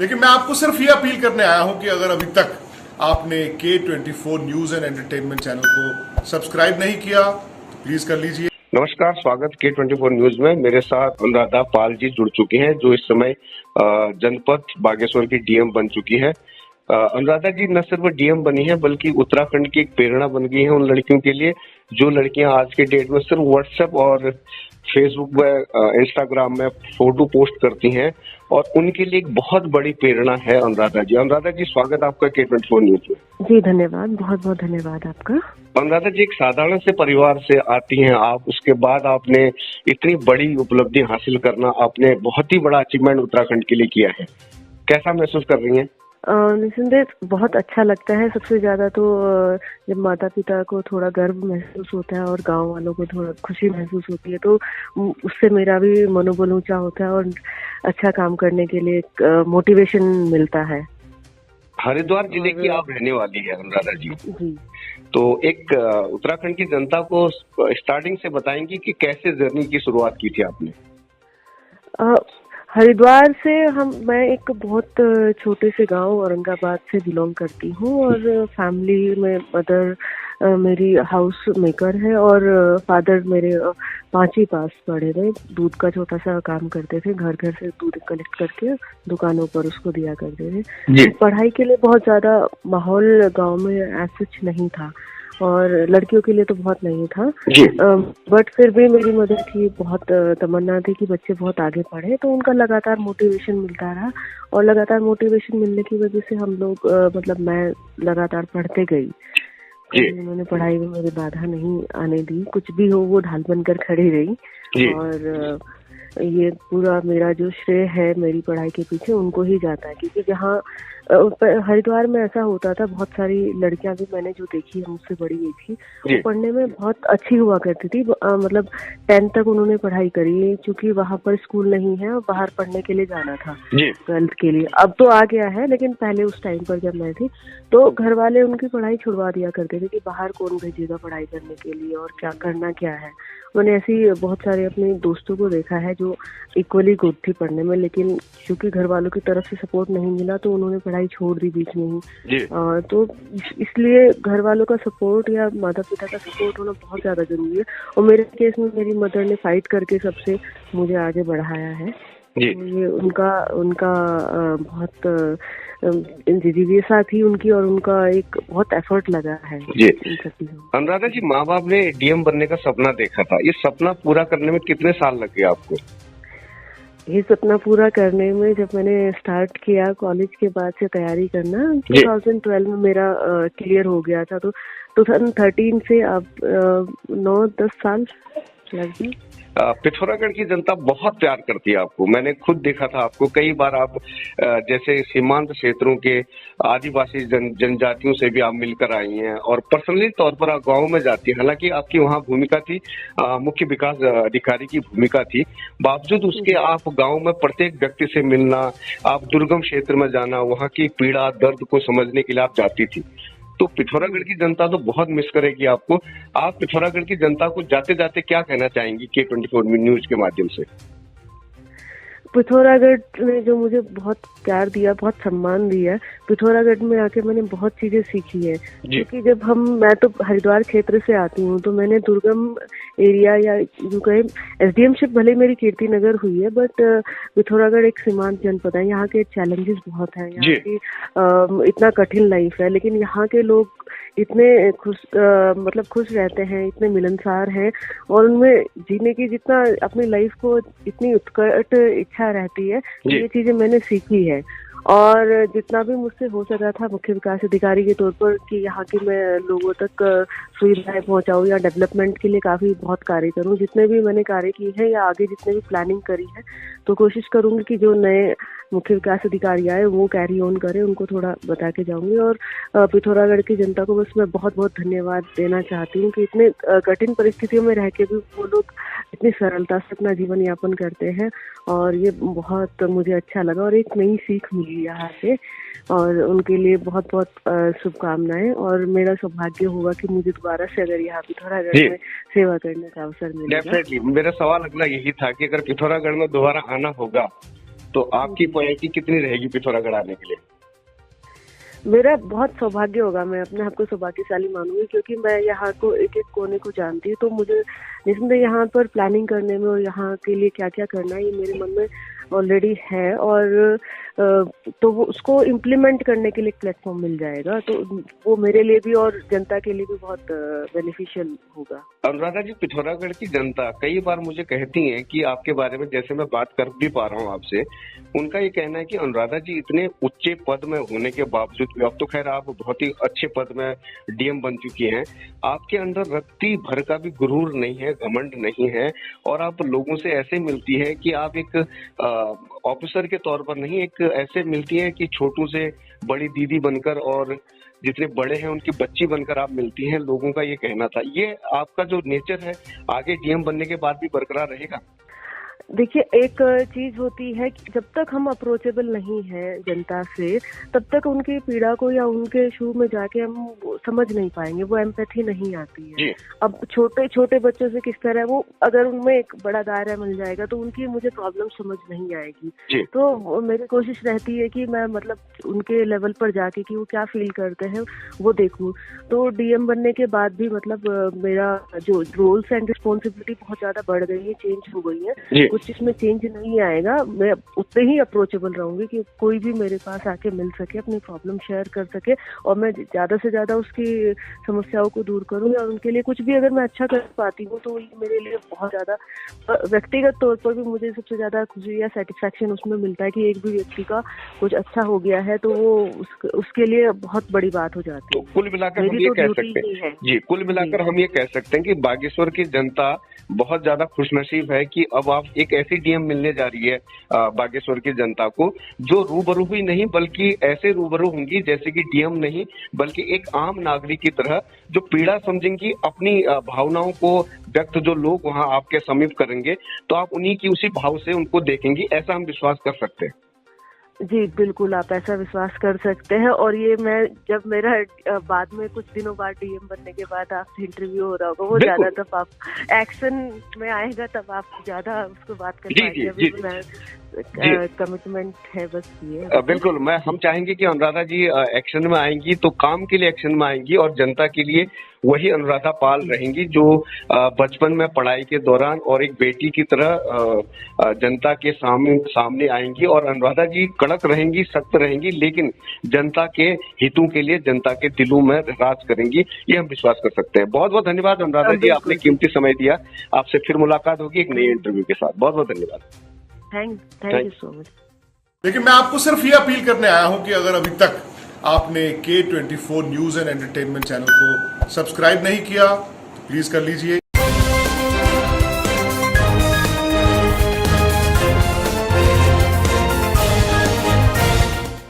लेकिन मैं आपको सिर्फ ये अपील करने आया हूं कि अगर अभी तक आपने K24 news and entertainment channel को सब्सक्राइब नहीं किया तो प्लीज कर लीजिए। नमस्कार, स्वागत K24 न्यूज में। मेरे साथ अनुराधा पाल जी जुड़ चुकी हैं, जो इस समय जनपद बागेश्वर की डीएम बन चुकी है। अनुराधा जी न सिर्फ डीएम बनी है, बल्कि उत्तराखंड की एक प्रेरणा बन गई है उन लड़कियों के लिए जो लड़कियां आज के डेट में सिर्फ व्हाट्सएप और फेसबुक में इंस्टाग्राम में फोटो पोस्ट करती हैं, और उनके लिए एक बहुत बड़ी प्रेरणा है अनुराधा जी। अनुराधा जी, स्वागत आपका K24 न्यूज में। जी धन्यवाद, बहुत बहुत धन्यवाद आपका। अनुराधा जी, एक साधारण से परिवार से आती हैं आप, उसके बाद आपने इतनी बड़ी उपलब्धि हासिल करना, आपने बहुत ही बड़ा अचीवमेंट उत्तराखंड के लिए किया है। कैसा महसूस कर रही हैं? निसंदेह बहुत अच्छा लगता है। सबसे ज्यादा तो जब माता पिता को थोड़ा गर्व महसूस होता है और गांव वालों को थोड़ा खुशी महसूस होती है, तो उससे मेरा भी मनोबल ऊंचा होता है और अच्छा काम करने के लिए एक मोटिवेशन मिलता है। हरिद्वार जिले की आप रहने वाली है अनुराधा जी। जी, तो एक उत्तराखंड की जनता को स्टार्टिंग से बताएंगी कि कैसे जर्नी की शुरुआत की थी आपने? हरिद्वार से मैं एक बहुत छोटे से गांव औरंगाबाद से बिलोंग करती हूँ और फैमिली में मदर मेरी हाउस मेकर है और फादर मेरे 5वीं पास पढ़े हुए, दूध का छोटा सा काम करते थे, घर घर से दूध कलेक्ट करके दुकानों पर उसको दिया करते थे। पढ़ाई के लिए बहुत ज्यादा माहौल गांव में ऐसा नहीं था और लड़कियों के लिए तो बहुत नहीं था, बट फिर भी मेरी मदर की बहुत तमन्ना थी कि बच्चे बहुत आगे पढ़े, तो उनका लगातार मोटिवेशन मिलता रहा और लगातार मोटिवेशन मिलने की वजह से हम लोग मैं लगातार पढ़ते गई। उन्होंने पढ़ाई में मेरी बाधा नहीं आने दी, कुछ भी हो वो ढाल बनकर खड़ी रही और ये पूरा मेरा जो श्रेय है मेरी पढ़ाई के पीछे उनको ही जाता है, क्योंकि जहाँ हरिद्वार में ऐसा होता था, बहुत सारी लड़कियां भी मैंने जो देखी है मुझसे बड़ी एज की, वो पढ़ने में बहुत अच्छी हुआ करती थी। मतलब 10th तक उन्होंने पढ़ाई करी, क्योंकि वहाँ पर स्कूल नहीं है और बाहर पढ़ने के लिए जाना था 12th के लिए। अब तो आ गया है, लेकिन पहले उस टाइम पर जब मैं थी तो घर वाले उनकी पढ़ाई छुड़वा दिया करते थे कि बाहर कौन भेजेगा पढ़ाई करने के लिए और क्या करना क्या है। मैंने ऐसी बहुत सारे अपने दोस्तों को देखा है जो इक्वली गुड थी पढ़ने में, लेकिन क्योंकि घर वालों की तरफ से सपोर्ट नहीं मिला तो उन्होंने पढ़ाई छोड़ दी बीच में ही। तो इसलिए घर वालों का सपोर्ट या माता पिता का सपोर्ट होना बहुत ज्यादा जरूरी है, और मेरे केस में मेरी मदर ने फाइट करके सबसे मुझे आगे बढ़ाया है। तो ये उनका बहुत जिज्ञासा थी उनकी और उनका एक बहुत एफर्ट लगा है। अनुराधा जी, माँ बाप ने डीएम बनने का सपना देखा था, ये सपना पूरा करने में कितने साल लग गए आपको? ये सपना पूरा करने में जब मैंने स्टार्ट किया कॉलेज के बाद से तैयारी करना, 2012 में मेरा क्लियर हो गया था, तो 2013 से अब 9-10 साल लग गए। पिथौरागढ़ की जनता बहुत प्यार करती है आपको, मैंने खुद देखा था आपको कई बार। आप जैसे सीमांत क्षेत्रों के आदिवासी जनजातियों से भी आप मिलकर आई हैं और पर्सनली तौर पर आप गाँव में जाती हैं। हालांकि आपकी वहाँ भूमिका थी मुख्य विकास अधिकारी की भूमिका थी, बावजूद उसके आप गाँव में प्रत्येक व्यक्ति से मिलना, आप दुर्गम क्षेत्र में जाना, वहाँ की पीड़ा दर्द को समझने के लिए आप जाती थी। तो पिथौरागढ़ की जनता तो बहुत मिस करेगी आपको। आप पिथौरागढ़ की जनता को जाते जाते क्या कहना चाहेंगी K24 न्यूज के माध्यम से? पिथौरागढ़ ने जो मुझे बहुत प्यार दिया, बहुत सम्मान दिया, पिथौरागढ़ में आके मैंने बहुत चीजें सीखी है। क्योंकि जब मैं तो हरिद्वार क्षेत्र से आती हूँ, तो मैंने दुर्गम एरिया या जो कहे SDM-शिप भले मेरी कीर्ति नगर हुई है, बट पिथौरागढ़ एक सीमांत जनपद है, यहाँ के चैलेंजेस बहुत हैं, यहाँ की इतना कठिन लाइफ है, लेकिन यहाँ के लोग इतने खुश रहते हैं, इतने मिलनसार हैं और उनमें जीने की जितना अपनी लाइफ को इतनी उत्कट इच्छा रहती है, ये चीजें मैंने सीखी है। और जितना भी मुझसे हो सका था मुख्य विकास अधिकारी के तौर पर कि यहाँ की मैं लोगों तक सुविधाएं पहुंचाऊं या डेवलपमेंट के लिए बहुत कार्य करूं, जितने भी मैंने कार्य किए हैं या आगे जितने भी प्लानिंग करी है, तो कोशिश करूंगी कि जो नए मुख्य विकास अधिकारी आए वो कैरी ऑन करें, उनको थोड़ा बता के जाऊंगी। और पिथौरागढ़ की जनता को बस मैं बहुत बहुत धन्यवाद देना चाहती हूँ कि इतने कठिन परिस्थितियों में रह के भी वो लोग इतनी सरलता से अपना जीवन यापन करते हैं, और ये बहुत मुझे अच्छा लगा और एक नई सीख मिली यहाँ से, और उनके लिए बहुत बहुत शुभकामनाएं। और मेरा सौभाग्य होगा कि मुझे दोबारा से अगर यहाँ पिथौरागढ़ में सेवा करने का अवसर मिलेगा। डेफिनेटली, मेरा सवाल अगला यही था कि अगर पिथौरागढ़ में दोबारा आना होगा तो आपकी पॉइंटी कितनी रहेगी पिथौरागढ़ आने के लिए? मेरा बहुत सौभाग्य होगा, मैं अपने आप को सौभाग्यशाली मानूंगी, क्योंकि मैं यहाँ को एक एक कोने को जानती हूँ। तो मुझे जिसमें यहाँ पर प्लानिंग करने में और यहाँ के लिए क्या क्या करना है, ये मेरे मन में ऑलरेडी है। और तो वो उसको इम्प्लीमेंट करने के लिए एक प्लेटफॉर्म मिल जाएगा, तो वो मेरे लिए भी और जनता के लिए भी बहुत बेनिफिशियल होगा। अनुराधा जी, पिथौरागढ़ की जनता कई बार मुझे कहती है कि आपके बारे में, जैसे मैं बात कर भी पा रहा हूँ आपसे, उनका ये कहना है कि अनुराधा जी इतने ऊंचे पद में होने के बावजूद, अब तो खैर आप बहुत ही अच्छे पद में डीएम बन चुकी हैं, आपके अंदर रत्ती भर का भी गुरूर नहीं है, घमंड नहीं है, और आप लोगों से ऐसे मिलती है कि आप एक ऑफिसर के तौर पर नहीं, एक ऐसे मिलती है कि छोटू से बड़ी दीदी बनकर और जितने बड़े हैं उनकी बच्ची बनकर आप मिलती हैं। लोगों का ये कहना था, ये आपका जो नेचर है आगे डीएम बनने के बाद भी बरकरार रहेगा? देखिए, एक चीज होती है कि जब तक हम अप्रोचेबल नहीं है जनता से, तब तक उनकी पीड़ा को या उनके शू में जाके हम समझ नहीं पाएंगे, वो एम्पैथी नहीं आती है। अब छोटे छोटे बच्चों से किस तरह, वो अगर उनमें एक बड़ा दायरा मिल जाएगा तो उनकी मुझे प्रॉब्लम समझ नहीं आएगी। तो मेरी कोशिश रहती है कि मैं मतलब उनके लेवल पर जाके कि वो क्या फील करते हैं वो देखूं। तो डीएम बनने के बाद भी मतलब मेरा जो रोल्स एंड रिस्पॉन्सिबिलिटी बहुत ज्यादा बढ़ गई है, चेंज हो गई है। कुछ इसमें चेंज नहीं आएगा, मैं उतने ही अप्रोचेबल रहूंगी कि कोई भी मेरे पास आके मिल सके, अपनी प्रॉब्लम शेयर कर सके, और मैं ज्यादा से ज्यादा उसकी समस्याओं को दूर करूँ। और उनके लिए कुछ भी अगर मैं अच्छा कर पाती हूँ तो ये मेरे लिए बहुत ज्यादा, व्यक्तिगत तौर पर भी मुझे सबसे ज्यादा खुशी या सेटिस्फेक्शन उसमें मिलता है कि एक भी व्यक्ति का कुछ अच्छा हो गया है, तो वो उसके लिए बहुत बड़ी बात हो जाती है। तो कुल मिलाकर हम ये कह सकते हैं जी, कुल मिलाकर हम ये कह सकते हैं कि बागेश्वर की जनता बहुत ज्यादा खुशनसीब है कि अब आप एक ऐसी डीएम मिलने जा रही है बागेश्वर की जनता को, जो रूबरू ही नहीं बल्कि ऐसे रूबरू होंगी जैसे कि डीएम नहीं बल्कि एक आम नागरिक की तरह, जो पीड़ा समझेंगी, अपनी भावनाओं को व्यक्त जो लोग वहां आपके समीप करेंगे, तो आप उन्हीं की उसी भाव से उनको देखेंगी, ऐसा हम विश्वास कर सकते हैं। जी बिल्कुल, आप ऐसा विश्वास कर सकते हैं। और ये मैं जब मेरा बाद में कुछ दिनों बाद डीएम बनने के बाद आपसे इंटरव्यू हो रहा होगा, वो ज्यादा तब आप एक्शन में आएगा, तब आप ज्यादा उसको बात कर पाएंगे। अभी मैं कमिटमेंट है बस ये। बिल्कुल, हम चाहेंगे कि अनुराधा जी एक्शन में आएंगी तो काम के लिए एक्शन में आएंगी, और जनता के लिए वही अनुराधा पाल रहेंगी जो बचपन में पढ़ाई के दौरान और एक बेटी की तरह जनता के सामने आएंगी। और अनुराधा जी कड़क रहेंगी, सख्त रहेंगी, लेकिन जनता के हितों के लिए जनता के दिलों में राज करेंगी, ये हम विश्वास कर सकते हैं। बहुत बहुत धन्यवाद अनुराधा जी, आपने कीमती समय दिया। आपसे फिर मुलाकात होगी एक नई इंटरव्यू के साथ। बहुत बहुत धन्यवाद। Thank you so much. लेकिन मैं आपको सिर्फ ये अपील करने आया हूं कि अगर अभी तक आपने K24 news and entertainment channel को सब्सक्राइब नहीं किया तो प्लीज कर लीजिए।